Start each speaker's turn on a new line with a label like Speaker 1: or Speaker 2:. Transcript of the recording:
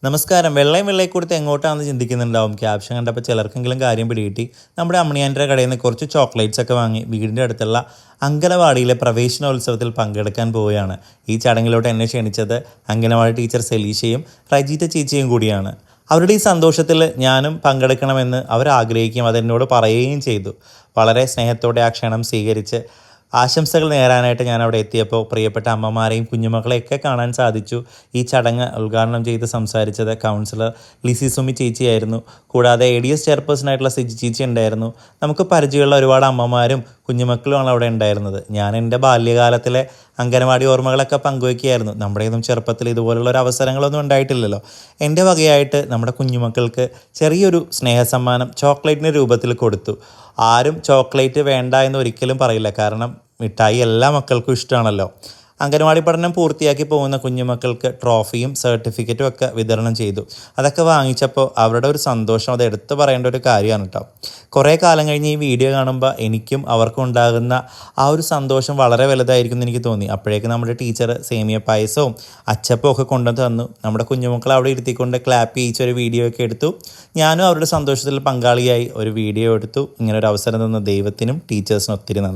Speaker 1: നമസ്കാരം. വെള്ളയും വെള്ളയെക്കുറിച്ച് എങ്ങോട്ടാണെന്ന് ചിന്തിക്കുന്നുണ്ടാവും. ക്യാപ്ഷൻ കണ്ടപ്പോൾ ചിലർക്കെങ്കിലും കാര്യം പിടികിട്ടി. നമ്മുടെ അമ്മണിയാൻ്റെ കടയിൽ നിന്ന് കുറച്ച് ചോക്ലേറ്റ്സ് ഒക്കെ വാങ്ങി വീടിൻ്റെ അടുത്തുള്ള അങ്കനവാടിയിലെ പ്രവേശനോത്സവത്തിൽ പങ്കെടുക്കാൻ പോവുകയാണ്. ഈ ചടങ്ങിലോട്ട് എന്നെ ക്ഷണിച്ചത് അങ്കനവാടി ടീച്ചർ സെലീഷയും റജീറ്റ ചേച്ചിയും കൂടിയാണ്. അവരുടെ ഈ സന്തോഷത്തിൽ ഞാനും പങ്കെടുക്കണമെന്ന് അവർ ആഗ്രഹിക്കുകയും അതെന്നോട് പറയുകയും ചെയ്തു. വളരെ സ്നേഹത്തോടെ ആ ക്ഷണം സ്വീകരിച്ച് ആശംസകൾ നേരാനായിട്ട് ഞാൻ അവിടെ എത്തിയപ്പോൾ പ്രിയപ്പെട്ട അമ്മമാരെയും കുഞ്ഞുമക്കളെയൊക്കെ കാണാൻ സാധിച്ചു. ഈ ചടങ്ങ് ഉദ്ഘാടനം ചെയ്ത് സംസാരിച്ചത് കൗൺസിലർ ലിസി സുമി ചേച്ചിയായിരുന്നു. കൂടാതെ ADS ചെയർപേഴ്സണായിട്ടുള്ള സിജി ചേച്ചി ഉണ്ടായിരുന്നു. നമുക്ക് പരിചയമുള്ള ഒരുപാട് അമ്മമാരും കുഞ്ഞുമക്കളുമാണ് അവിടെ ഉണ്ടായിരുന്നത്. ഞാൻ എൻ്റെ ബാല്യകാലത്തിലെ അംഗനവാടി ഓർമ്മകളൊക്കെ പങ്കുവയ്ക്കുകയായിരുന്നു. നമ്മുടെയൊന്നും ചെറുപ്പത്തിൽ ഇതുപോലുള്ള ഒരു അവസരങ്ങളൊന്നും ഉണ്ടായിട്ടില്ലല്ലോ. എൻ്റെ വകയായിട്ട് നമ്മുടെ കുഞ്ഞുമക്കൾക്ക് ചെറിയൊരു സ്നേഹസമ്മാനം ചോക്ലേറ്റിൻ്റെ രൂപത്തിൽ കൊടുത്തു. ആരും ചോക്ലേറ്റ് വേണ്ട എന്ന് ഒരിക്കലും പറയില്ല, കാരണം മിഠായി എല്ലാ മക്കൾക്കും ഇഷ്ടമാണല്ലോ. അംഗനവാടി പഠനം പൂർത്തിയാക്കി പോകുന്ന കുഞ്ഞുമക്കൾക്ക് ട്രോഫിയും സർട്ടിഫിക്കറ്റും ഒക്കെ വിതരണം ചെയ്തു. അതൊക്കെ വാങ്ങിച്ചപ്പോൾ അവരുടെ ഒരു സന്തോഷം അത് എടുത്തു പറയേണ്ട ഒരു കാര്യമാണ് കേട്ടോ. കുറേ കാലം കഴിഞ്ഞ് ഈ വീഡിയോ കാണുമ്പോൾ എനിക്കും അവർക്കും ഉണ്ടാകുന്ന ആ ഒരു സന്തോഷം വളരെ വലുതായിരിക്കും എന്ന് എനിക്ക് തോന്നി. അപ്പോഴേക്കും നമ്മുടെ ടീച്ചർ സേമിയ പായസവും അച്ചപ്പവും ഒക്കെ കൊണ്ടുവന്ന് തന്നു. നമ്മുടെ കുഞ്ഞുമക്കളെ അവിടെ ഇരുത്തിക്കൊണ്ട് ക്ലാപ്പ് ചെയ്യിച്ചൊരു വീഡിയോ ഒക്കെ എടുത്തു. ഞാനും അവരുടെ സന്തോഷത്തിൽ പങ്കാളിയായി ഒരു വീഡിയോ എടുത്തു. ഇങ്ങനെ ഒരു അവസരം തന്ന ദൈവത്തിനും ടീച്ചേഴ്സിനും ഒത്തിരി നന്ദി.